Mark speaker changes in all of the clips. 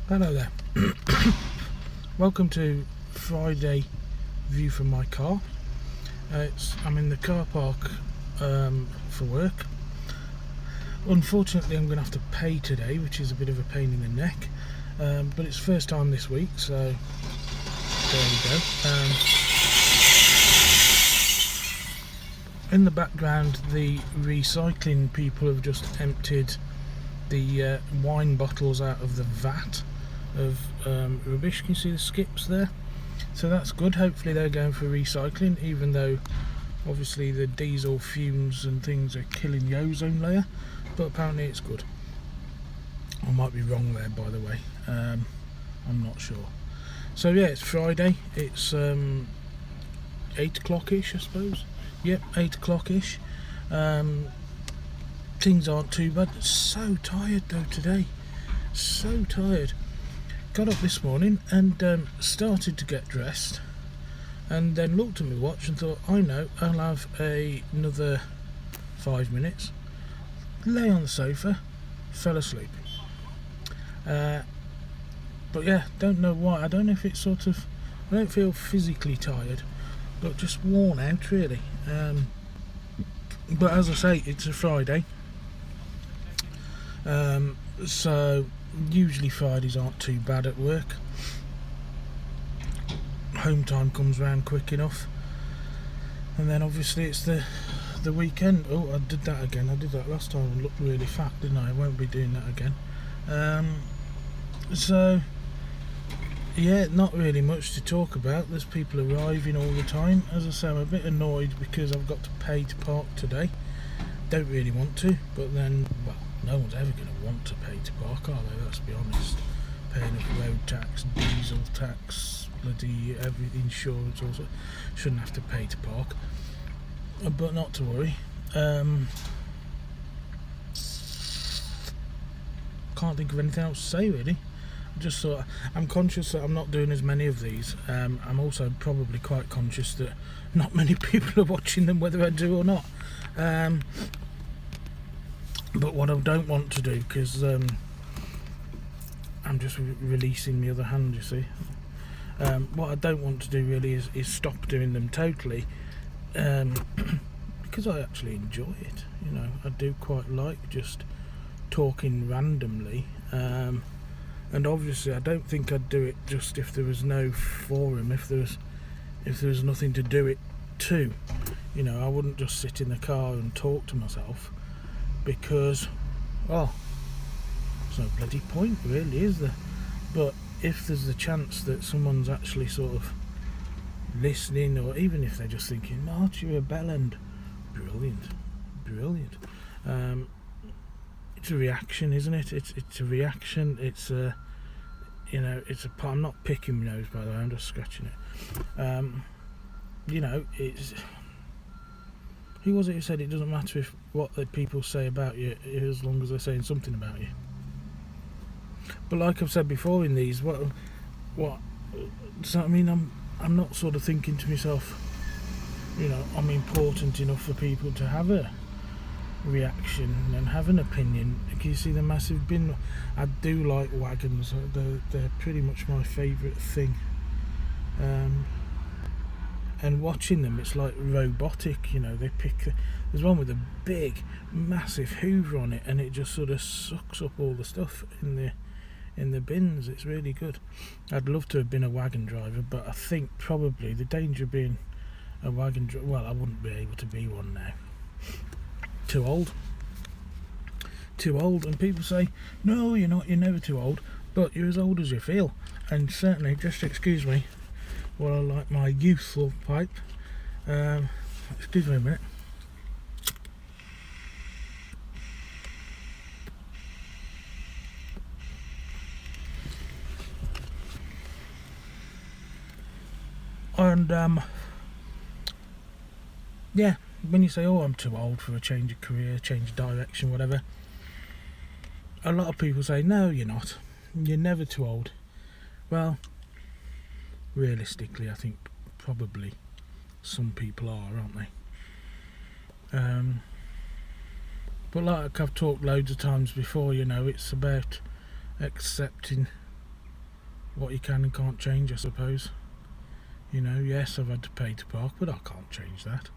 Speaker 1: Hello there. Welcome to Friday view from my car. I'm in the car park for work. Unfortunately, I'm going to have to pay today, which is a bit of a pain in the neck. But it's first time this week, so there we go. In the background, the recycling people have just emptied the wine bottles out of the vat of rubbish. Can you see the skips there? So that's good. Hopefully they're going for recycling, even though obviously the diesel fumes and things are killing the ozone layer, but apparently it's good. I might be wrong there, by the way. I'm not sure. So yeah, it's Friday. It's 8 o'clock-ish, I suppose. Yep, 8 o'clock-ish. Things aren't too bad. So tired though today. So tired. Got up this morning and started to get dressed, and then looked at my watch and thought, I know, I'll have another 5 minutes. Lay on the sofa, fell asleep. But yeah, don't know why. I don't know if it's I don't feel physically tired, but just worn out really. But as I say, it's a Friday. So usually Fridays aren't too bad at work. Home time comes round quick enough, and then obviously it's the weekend. Oh, I did that again. I did that last time and looked really fat, didn't I? I won't be doing that again. So yeah, not really much to talk about. There's people arriving all the time. As I say, I'm a bit annoyed because I've got to pay to park today. Don't really want to, but then, well, no one's ever going to want to pay to park, are they? Let's be honest. Paying a road tax, diesel tax, bloody everything, insurance also. Shouldn't have to pay to park. But not to worry. Can't think of anything else to say really. Just thought, I'm conscious that I'm not doing as many of these. I'm also probably quite conscious that not many people are watching them, whether I do or not. But what I don't want to do, because I'm just releasing the other hand, you see. What I don't want to do really is stop doing them totally, because I actually enjoy it. You know, I do quite like just talking randomly. And obviously I don't think I'd do it just if there was no forum, if there was nothing to do it to. You know, I wouldn't just sit in the car and talk to myself, because, well, there's no bloody point really, is there? But if there's the chance that someone's actually sort of listening, or even if they're just thinking, March, you're a bellend, brilliant. It's a reaction, isn't it? It's a reaction. It's a, you know, it's a. I'm not picking my nose, by the way. I'm just scratching it. You know, it's. Who was it who said it doesn't matter if what the people say about you, as long as they're saying something about you? But like I've said before in these, what does that mean? I'm not sort of thinking to myself, you know, I'm important enough for people to have a reaction and have an opinion. Can you see the massive bin? I do like wagons. They're pretty much my favourite thing. And watching them, it's like robotic. You know, there's one with a big massive hoover on it, and it just sort of sucks up all the stuff in the bins. It's really good. I'd love to have been a wagon driver, but I think probably the danger of being a wagon driver, well, I wouldn't be able to be one now. Too old, and people say, no, you're not, you're never too old, but you're as old as you feel. And certainly, just excuse me while I light my youthful pipe. Excuse me a minute. And yeah, when you say, oh, I'm too old for a change of career, change of direction, whatever, a lot of people say, no, you're not. You're never too old. Well, realistically, I think probably some people are, aren't they? But like I've talked loads of times before, you know, it's about accepting what you can and can't change, I suppose. You know, yes, I've had to pay to park, but I can't change that.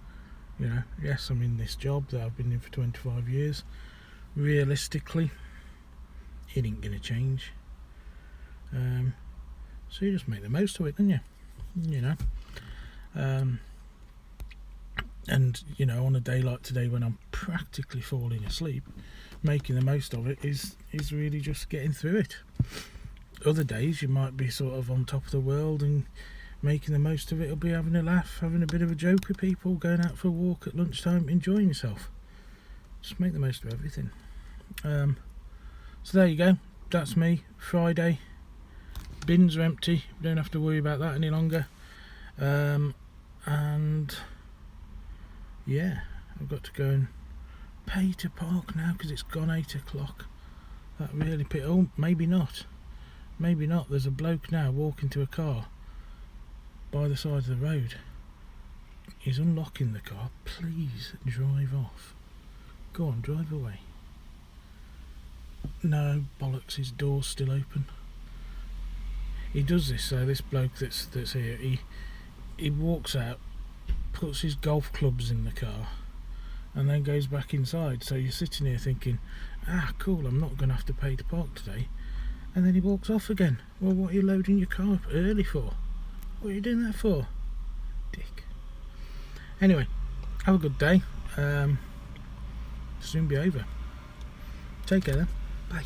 Speaker 1: You know, yes, I'm in this job that I've been in for 25 years. Realistically, it ain't going to change. So you just make the most of it, don't you? You know. And, you know, on a day like today when I'm practically falling asleep, making the most of it is really just getting through it. Other days you might be sort of on top of the world, and making the most of it will be having a laugh, having a bit of a joke with people, going out for a walk at lunchtime, enjoying yourself. Just make the most of everything. So there you go. That's me. Friday. Bins are empty. Don't have to worry about that any longer. And yeah, I've got to go and pay to park now because it's gone 8 o'clock. That really oh, maybe not. Maybe not. There's a bloke now walking to a car by the side of the road. He's unlocking the car. Please drive off. Go on, drive away. No, bollocks, his door's still open. He does this, so this bloke that's here, he walks out, puts his golf clubs in the car, and then goes back inside. So you're sitting here thinking, cool, I'm not going to have to pay to park today. And then he walks off again. Well, what are you loading your car up early for? What are you doing that for? Dick. Anyway, have a good day. Soon be over. Take care then. Bye.